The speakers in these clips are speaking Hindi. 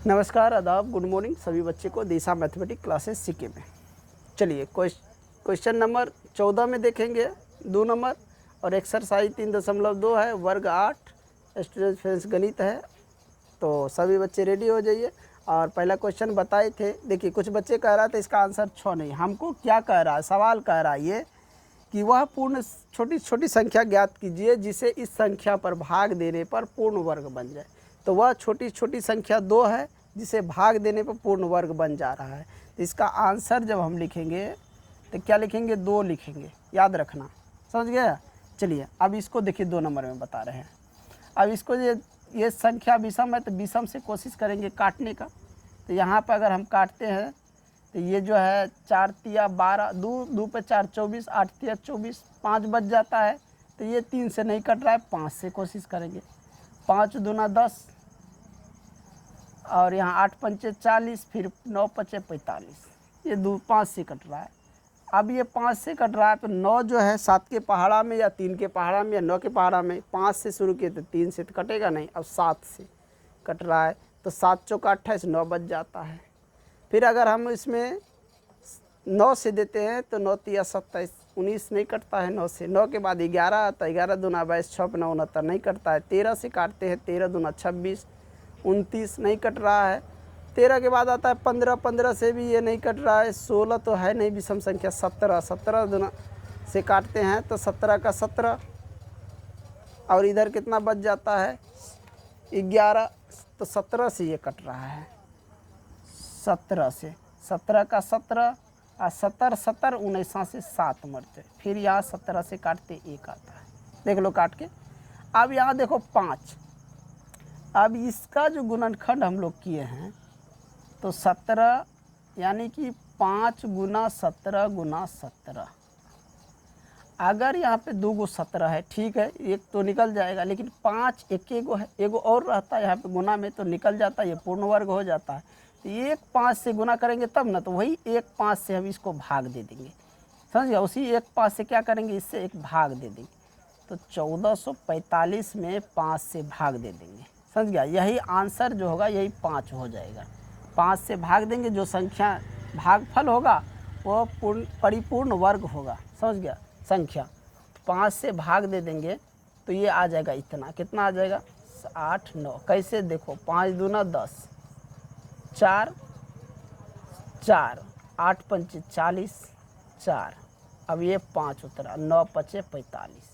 नमस्कार, आदाब, गुड मॉर्निंग सभी बच्चे को दिशा मैथमेटिक्स क्लासेस सीखे में। चलिए क्वेश्चन नंबर 14 में देखेंगे 2 नंबर और एक्सरसाइज 3.2 है, वर्ग 8 स्टूडेंट फ्रेंड्स गणित है। तो सभी बच्चे रेडी हो जाइए। और पहला क्वेश्चन बताए थे, देखिए कुछ बच्चे कह रहा था इसका आंसर 6 नहीं, हमको क्या कह रहा है, सवाल कह रहा है ये कि वह पूर्ण छोटी छोटी संख्या ज्ञात कीजिए जिसे इस संख्या पर भाग देने पर पूर्ण वर्ग बन जाए। तो वह छोटी छोटी संख्या 2 है जिसे भाग देने पर पूर्ण वर्ग बन जा रहा है। तो इसका आंसर जब हम लिखेंगे तो क्या लिखेंगे, 2 लिखेंगे, याद रखना, समझ गया। चलिए अब इसको देखिए 2 नंबर में बता रहे हैं। अब इसको ये संख्या विषम है तो विषम से कोशिश करेंगे काटने का। तो यहाँ पर अगर हम काटते हैं तो ये जो है 4 तिया 12, 2 पे 4 24, 8 तिया 24, 5 बच जाता है। तो ये 3 से नहीं कट रहा है, 5 से कोशिश करेंगे। 5 दूना 10 और यहाँ 8 पंचे 40, फिर 9 पचे 45, ये 5 से कट रहा है। अब ये 5 से कट रहा है तो 9 जो है 7 के पहाड़ा में या 3 के पहाड़ा में या 9 के पहाड़ा में, 5 से शुरू किए तो 3 से तो कटेगा नहीं, अब 7 से कट रहा है। तो 7 चौका 28, 9 बच जाता है। फिर अगर हम इसमें 9 से देते हैं तो 9 तिया 27, 19 नहीं कटता है 9 से। 9 के बाद 11 आता है, 11 दूना 22, 6 9 69 नहीं कटता है। 13 से काटते हैं, 13 दूना 26, 29 नहीं कट रहा है। 13 के बाद आता है 15, 15 से भी ये नहीं कट रहा है। 16 तो है नहीं विषम संख्या। 17, 17 दूना से काटते हैं तो 17 का 17 और इधर कितना बच जाता है 11, तो 17 से ये कट रहा है। 17 से, 17 का 17 और 17 17 19 से 7 मरते, फिर यहाँ 17 से काटते 1 आता है, देख लो काट के। अब यहाँ देखो 5, अब इसका जो गुणनखंड हम लोग किए हैं तो 17 यानी कि 5 गुना 17 गुना 17। अगर यहाँ पे 2 गो 17 है, ठीक है, एक तो निकल जाएगा, लेकिन 5 एक गो है, एगो और रहता है यहाँ पे गुना में तो निकल जाता है, ये पूर्ण वर्ग हो जाता है। तो 1 5 से गुना करेंगे तब ना, तो वही 1 5 से हम इसको भाग दे देंगे, समझ गया। उसी 1 5 से क्या करेंगे, इससे एक भाग दे देंगे। तो 1445 में 5 से भाग दे देंगे, समझ गया। यही आंसर जो होगा यही 5 हो जाएगा। 5 से भाग देंगे, जो संख्या भागफल होगा वो परिपूर्ण वर्ग होगा, समझ गया संख्या। 5 से भाग दे देंगे तो ये आ जाएगा इतना, कितना आ जाएगा 8 9। कैसे देखो, 5 दूना 10, 4 4, 8 पंचे 40, 4, अब ये 5 उतरा, 9 पचे 45,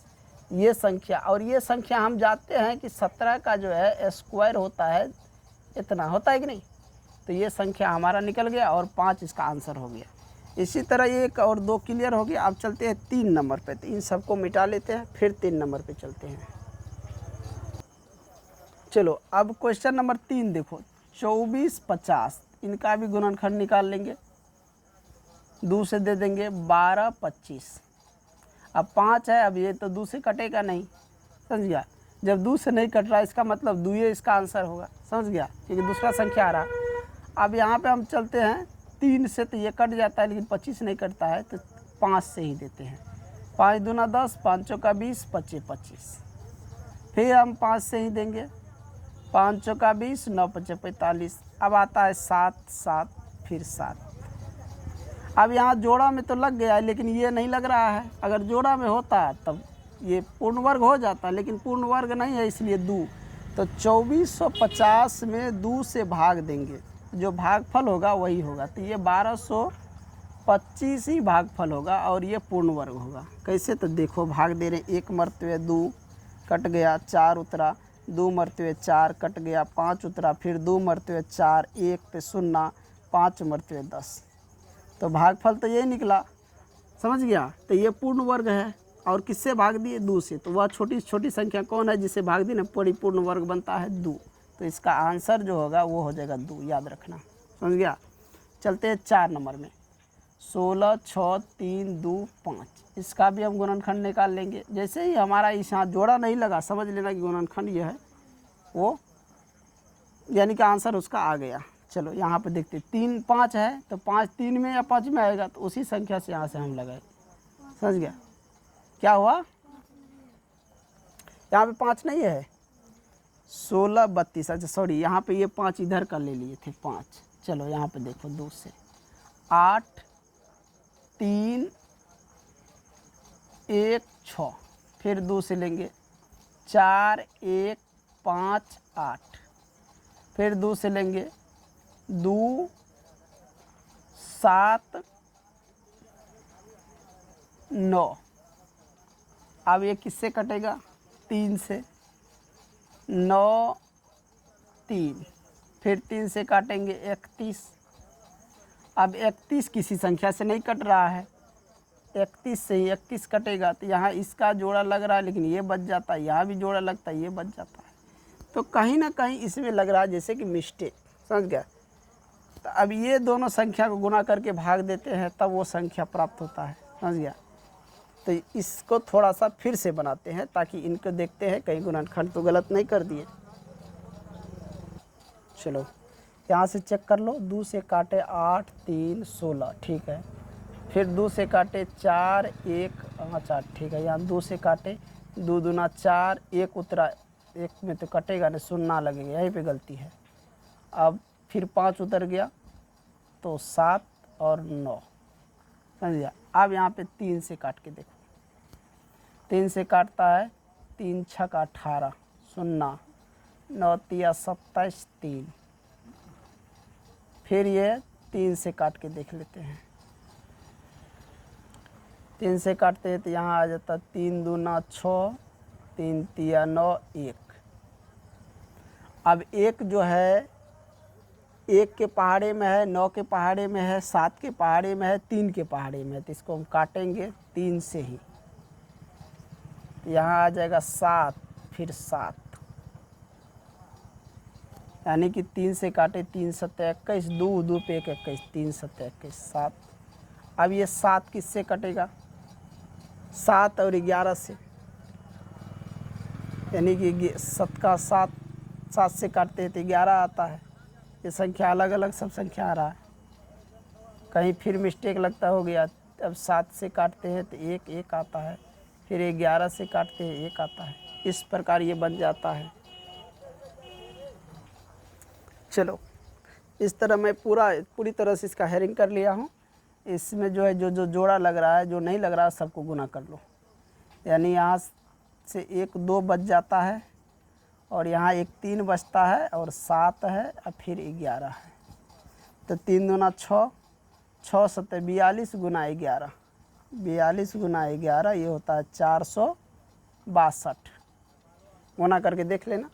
ये संख्या। और ये संख्या हम जानते हैं कि 17 का जो है स्क्वायर होता है, इतना होता है कि नहीं। तो ये संख्या हमारा निकल गया और 5 इसका आंसर हो गया। इसी तरह 1 और 2 क्लियर हो गया। अब चलते हैं 3 नंबर पे, तो इन सबको मिटा लेते हैं, फिर 3 नंबर पे चलते हैं। चलो अब क्वेश्चन नंबर 3 देखो, 24 50, इनका भी गुणनखंड निकाल लेंगे। 2 से दे देंगे 12 25, अब 5 है, अब ये तो 2 से कटेगा नहीं, समझ गया। जब 2 से नहीं कट रहा इसका मतलब 2 इसका आंसर होगा, समझ गया, क्योंकि दूसरा संख्या आ रहा। अब यहाँ पे हम चलते हैं 3 से, तो ये कट जाता है, लेकिन 25 नहीं कटता है, तो 5 से ही देते हैं। 5 दूना 10, 5 चौका 20, 25 25, फिर हम 5 से ही देंगे। 5 चौका 20, 9 पचे 45, अब आता है 7 7, फिर 7। अब यहाँ जोड़ा में तो लग गया है, लेकिन ये नहीं लग रहा है। अगर जोड़ा में होता तब ये पूर्ण वर्ग हो जाता, लेकिन पूर्ण वर्ग नहीं है, इसलिए 2। तो 2450 में 2 से भाग देंगे, जो भागफल होगा वही होगा। तो ये 1225 ही भागफल होगा और ये पूर्ण वर्ग होगा। कैसे, तो देखो भाग दे रहे, 1 मरतबे 2 कट गया, 4 उतरा, 2 मरतबे 4 कट गया, 5 उतरा, फिर 2 मरतबे 4, 1 पे 0, 5 मरतबे 10। तो भागफल तो ये निकला, समझ गया। तो ये पूर्ण वर्ग है। और किससे भाग दिए, 2 से। तो वह छोटी छोटी संख्या कौन है जिसे भाग दी ना परिपूर्ण वर्ग बनता है, 2। तो इसका आंसर जो होगा वो हो जाएगा 2, याद रखना, समझ गया। चलते हैं 4 नंबर में, 16 6 3 2 5, इसका भी हम गुणनखंड निकाल लेंगे। जैसे ही हमारा इस यहाँ जोड़ा नहीं लगा, समझ लेना कि गुणनखंड ये है वो, यानी कि आंसर उसका आ गया। चलो यहाँ पे देखते, 3 5 है, तो 5 3 में या 5 में आएगा, तो उसी संख्या से यहाँ से हम लगाए, समझ गया। क्या हुआ, यहाँ पे 5 नहीं है, 16 32, अच्छा सॉरी यहाँ पे ये 5 इधर का ले लिए थे 5, चलो यहाँ पे देखो 2 से 8 3 1 6, फिर 2 से लेंगे 4 1 5 8, फिर 2 से लेंगे 2 7 9। अब ये किससे कटेगा? 3 से, 9 3, फिर 3 से काटेंगे 31। अब 31 किसी संख्या से नहीं कट रहा है, 31 से ही 31 कटेगा, तो यहाँ इसका जोड़ा लग रहा है लेकिन ये बच जाता है, यहाँ भी जोड़ा लगता है ये बच जाता है। तो कहीं ना कहीं इसमें लग रहा है जैसे कि मिस्टेक, समझ गया। तो अब ये दोनों संख्या को गुना करके भाग देते हैं तब वो संख्या प्राप्त होता है, समझ गया। तो इसको थोड़ा सा फिर से बनाते हैं ताकि इनको देखते हैं कहीं गुणनखंड तो गलत नहीं कर दिए। चलो यहाँ से चेक कर लो, 2 से काटे 8 3 16, ठीक है। फिर 2 से काटे 4 1 4, ठीक है। यहाँ 2 से काटे 2 दूना 4, 1 उतरा, 1 में तो कटेगा नहीं, सुनना लगेगा, यहीं पे गलती है। अब फिर 5 उतर गया तो 7 और 9, समझ गया। अब यहाँ पे 3 से काट के देखो, 3 से काटता है 3 छक 18, 0 9 तिया 27 3, फिर ये 3 से काट के देख लेते हैं। 3 से काटते हैं तो यहाँ आ जाता 3 दूना 6, 3 तिया 9 1। अब 1 जो है 1 के पहाड़े में है, 9 के पहाड़े में है, 7 के पहाड़े में है, 3 के पहाड़े में है, तो इसको हम काटेंगे 3 से ही। यहाँ आ जाएगा 7 फिर 7, यानी कि 3 से काटे 3 7 21, 2 2 पे 1 21, 3 7 21 7। अब ये 7 किससे कटेगा? 7 और 11 से, यानी कि 7 का 7 से काटते हैं तो 11 आता है। ये संख्या अलग अलग सब संख्या आ रहा है, कहीं फिर मिस्टेक लगता हो गया। अब 7 से काटते हैं तो 1 1 आता है, फिर 11 से काटते हैं 1 आता है, इस प्रकार ये बन जाता है। चलो इस तरह मैं पूरी तरह से इसका हेरिंग कर लिया हूँ। इसमें जो है जो जोड़ा लग रहा है, जो नहीं लग रहा है सबको गुना कर लो, यानी यहाँ से 1 2 बच जाता है और यहाँ 1 3 बचता है और 7 है और फिर 11 है। तो 3 दूना 6, 6 7 42 गुना 11, 42 गुना 11 ये होता है 462। गुना करके देख लेना,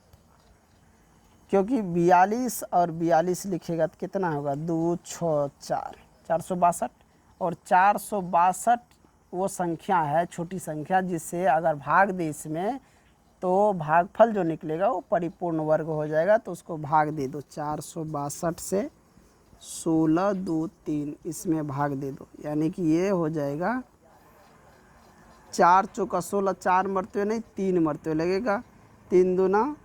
क्योंकि 42 और 42 लिखेगा तो कितना होगा? 2 6 4, 462। और 462 वो संख्या है, छोटी संख्या, जिससे अगर भाग दे इसमें तो भागफल जो निकलेगा वो परिपूर्ण वर्ग हो जाएगा। तो उसको भाग दे दो, 462 से 16 2 3 इसमें भाग दे दो, यानी कि ये हो जाएगा 4 चौका 16, 4 मरते नहीं 3 मरते लगेगा, 3 दूना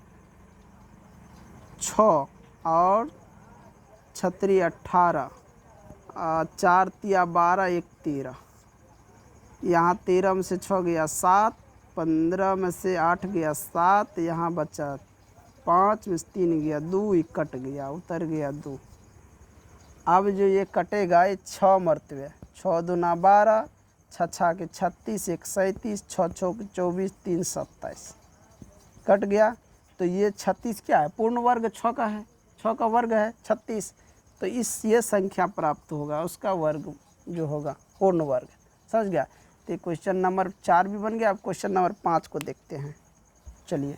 6 और 36 18, 4 तिया 12 1 13, यहाँ 13 में से 6 गया 7, 15 में से 8 गया 7, यहाँ बचा 5 में से 3 गया 2, ये कट गया, उतर गया 2। अब जो ये कटेगा ये 6 मरतबे, 6 दूना 12, 6 6 के 36, 1 37, 6 6 के 24, 3 27, कट गया। तो ये 36 क्या है? पूर्ण वर्ग 6 का है, 6 का वर्ग है 36, तो ये संख्या प्राप्त होगा, उसका वर्ग जो होगा पूर्ण वर्ग, समझ गया। तो क्वेश्चन नंबर 4 भी बन गया। अब क्वेश्चन नंबर 5 को देखते हैं। चलिए,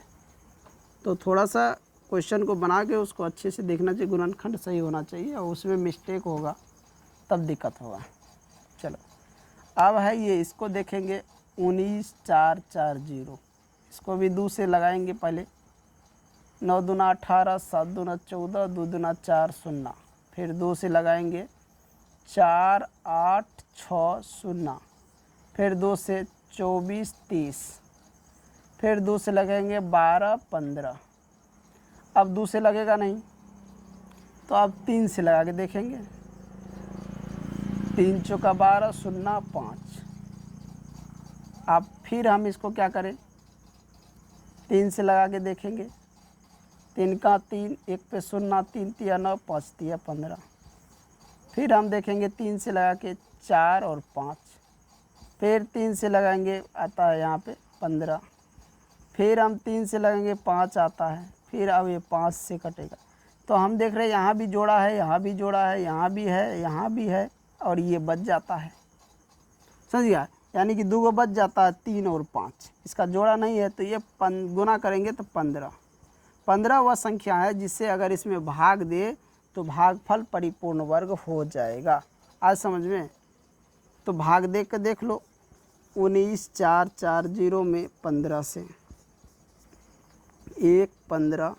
तो थोड़ा सा क्वेश्चन को बना के उसको अच्छे से देखना चाहिए, गुणनखंड सही होना चाहिए, और उसमें मिस्टेक होगा तब दिक्कत होगा। चलो अब है ये, इसको देखेंगे 19 4 4 0, इसको भी 2 से लगाएंगे पहले, 9 दूना 18, 7 दूना 14, 2 दूना 4 0, फिर 2 से लगाएंगे 4 8 6 0, फिर 2 से 24 30, फिर 2 से लगेंगे 12 15। अब 2 से लगेगा नहीं तो अब 3 से लगा के देखेंगे, 3 चौका 12 0 5। अब फिर हम इसको क्या करें, 3 से लगा के देखेंगे, 3 का 3, 1 पे 0, 3 तिया 9, 5 तिया 15। फिर हम देखेंगे 3 से लगा के 4 और 5, फिर 3 से लगाएंगे आता है यहाँ पे 15, फिर हम 3 से लगाएंगे 5 आता है, फिर अब ये 5 से कटेगा। तो हम देख रहे हैं यहाँ भी जोड़ा है, यहाँ भी जोड़ा है, यहाँ भी है, यहाँ भी है, और ये बच जाता है। समझ गया, यानी कि 2 गो बच जाता है, 3 और 5, इसका जोड़ा नहीं है। तो ये गुना करेंगे तो 15 वह संख्या है जिससे अगर इसमें भाग दे तो भागफल परिपूर्ण वर्ग हो जाएगा। आज समझ में? तो भाग दे के देख लो, 19 4 4 0 में 15 से 1 15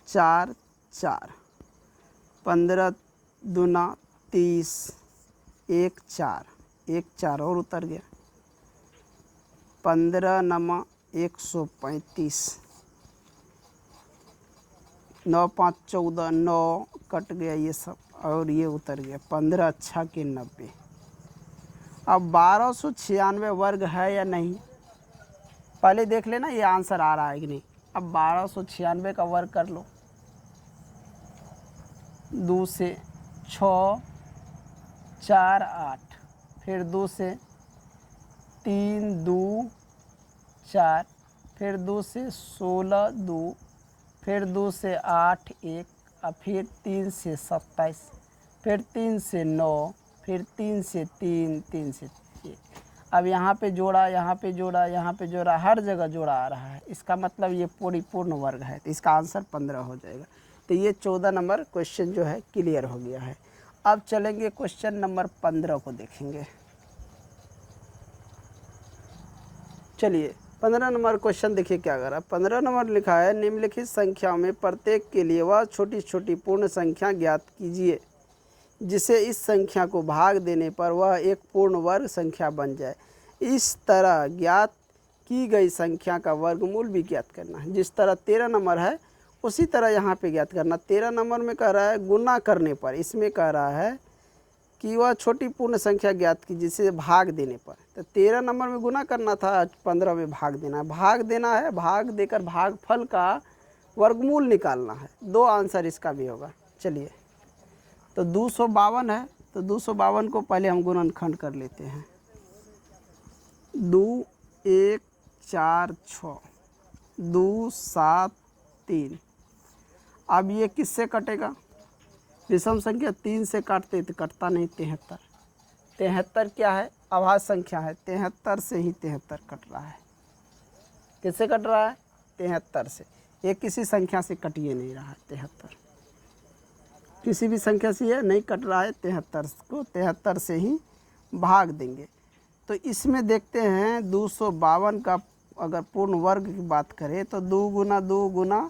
4 4, 15 दूना 30, 1 4, 1 4 और उतर गया, 15 नमा 135, 9 5 14, 9 कट गया ये सब, और ये उतर गया 15 अच्छा के 90। अब 1296 वर्ग है या नहीं, पहले देख लेना ये आंसर आ रहा है कि नहीं। अब 1296 का वर्ग कर लो, 2 से 6 4 8, फिर 2 से 3 2 4, फिर 2 से 16 2, फिर 2 से 8 1, और फिर 3 से 27, फिर 3 से 9, फिर 3 से 3, 3 से 1। अब यहाँ पे जोड़ा, यहाँ पे जोड़ा, यहाँ पे जोड़ा, हर जगह जोड़ा आ रहा है, इसका मतलब ये परिपूर्ण वर्ग है। तो इसका आंसर 15 हो जाएगा। तो ये 14 नंबर क्वेश्चन जो है क्लियर हो गया है। अब चलेंगे क्वेश्चन नंबर 15 को देखेंगे। चलिए 15 नंबर क्वेश्चन देखिए क्या कर रहा है। 15 नंबर लिखा है, निम्नलिखित संख्या में प्रत्येक के लिए वह छोटी छोटी पूर्ण संख्या ज्ञात कीजिए जिसे इस संख्या को भाग देने पर वह एक पूर्ण वर्ग संख्या बन जाए। इस तरह ज्ञात की गई संख्या का वर्गमूल भी ज्ञात करना है। जिस तरह 13 नंबर है उसी तरह यहाँ पे ज्ञात करना। 13 नंबर में कह रहा है गुना करने पर, इसमें कह रहा है कि वह छोटी पूर्ण संख्या ज्ञात की जिसे भाग देने पर। तो 13 नंबर में गुना करना था, 15 में भाग देना है। भाग देना है, भाग देकर भागफल का वर्गमूल निकालना है। 2 आंसर इसका भी होगा। चलिए, तो 252 है, तो 252 को पहले हम गुणनखंड कर लेते हैं। 2 1 4 6, 2 7 3। अब ये किससे कटेगा? विषम संख्या 3 से काटते तो कटता नहीं। 73 73 क्या है? अभाज्य संख्या है। 73 से ही 73 कट रहा है। किससे कट रहा है? 73 से। ये किसी संख्या से कटिए नहीं रहा है। 73 किसी भी संख्या से ये नहीं कट रहा है। 73 को 73 से ही भाग देंगे। तो इसमें देखते हैं 252 का अगर पूर्ण वर्ग की बात करें तो 2 गुना 2 गुना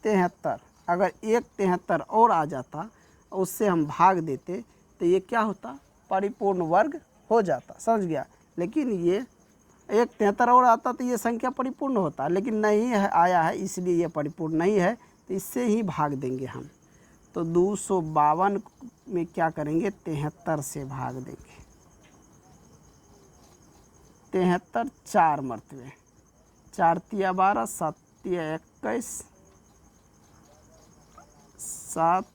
73। अगर एक 73 और आ जाता, उससे हम भाग देते तो ये क्या होता? परिपूर्ण वर्ग हो जाता। समझ गया? लेकिन ये एक 73 और आता तो ये संख्या परिपूर्ण होता, लेकिन नहीं है, आया है, इसलिए ये परिपूर्ण नहीं है। तो इससे ही भाग देंगे हम। तो 252 में क्या करेंगे? 73 से भाग देंगे। 73 4 मरतबे, 4 तिया 12, 7 तिया 21, 7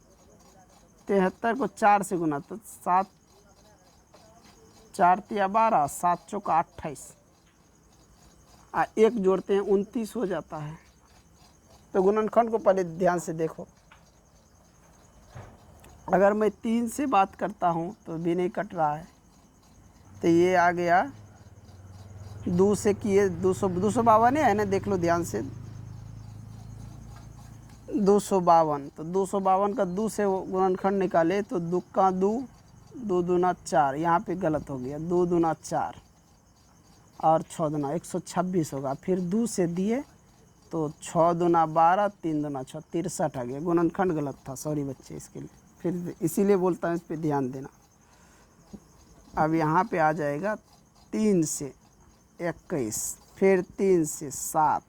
73 को 4 से गुना तो 7 4 तिया 12, 7 चौका 28, 1 जोड़ते हैं 29 हो जाता है। तो गुणनखंड को पहले ध्यान से देखो। अगर मैं 3 से बात करता हूँ तो भी नहीं कट रहा है। तो ये आ गया 2 से किए 252 है ना, देख लो ध्यान से। 252, तो 252 का 2 से गुणनखंड निकाले तो 2 का 2, 2 दूना 4, यहाँ पे गलत हो गया। 2 दूना 4 और 6 दूना 126 होगा। फिर 2 से दिए तो 6 दूना 12, 3 दूना 6, 63 आ गया। गुणनखंड गलत था, सॉरी बच्चे इसके लिए। फिर इसीलिए बोलता हूँ इस पर ध्यान देना। अब यहाँ पे आ जाएगा 3 से 21, फिर 3 से 7,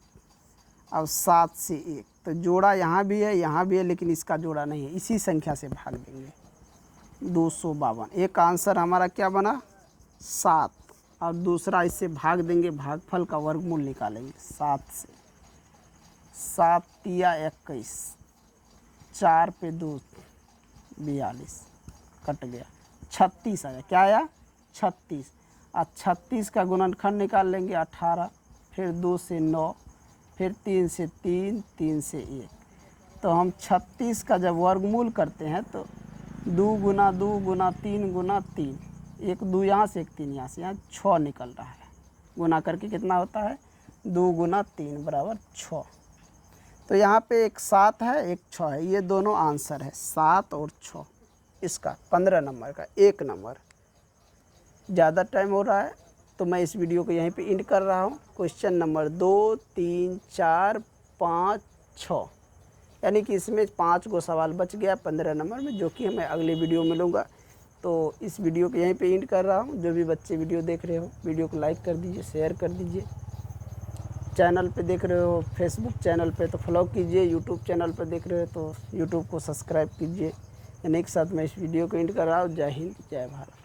अब 7 से 1। तो जोड़ा यहाँ भी है, यहाँ भी है, लेकिन इसका जोड़ा नहीं है। इसी संख्या से भाग देंगे। 252 एक आंसर हमारा क्या बना? 7। और दूसरा इससे भाग देंगे, भागफल का वर्गमूल निकालेंगे 7 से। 7 तिया 21, 4 पे 2 42, कट गया 36 आया। क्या आया? 36। और 36 का गुणनखंड निकाल लेंगे 18, फिर 2 से 9, फिर 3 से 3, 3 से 1। तो हम 36 का जब वर्गमूल करते हैं तो 2 गुना 2 गुना 3 गुना 3, 1 2 यहाँ से 1 3 यहाँ से, यहाँ 6 निकल रहा है। गुना करके कितना होता है? 2 गुना 3 बराबर 6। तो यहाँ पे एक 7 है, एक 6 है, ये दोनों आंसर है, 7 और 6 इसका 15 नंबर का 1 नंबर। ज़्यादा टाइम हो रहा है तो मैं इस वीडियो को यहीं पे एंड कर रहा हूँ। क्वेश्चन नंबर 2 3 4 5 6, यानी कि इसमें 5 गो सवाल बच गया 15 नंबर में, जो कि मैं अगले वीडियो में लूँगा। तो इस वीडियो को यहीं पे एंड कर रहा हूँ। जो भी बच्चे वीडियो देख रहे हो, वीडियो को लाइक कर दीजिए, शेयर कर दीजिए। चैनल पे देख रहे हो फेसबुक चैनल पे तो फॉलो कीजिए, यूट्यूब चैनल पे देख रहे हो तो यूट्यूब को सब्सक्राइब कीजिए। यानी एक साथ मैं इस वीडियो को एंड कर रहा हूँ। जय हिंद, जय भारत।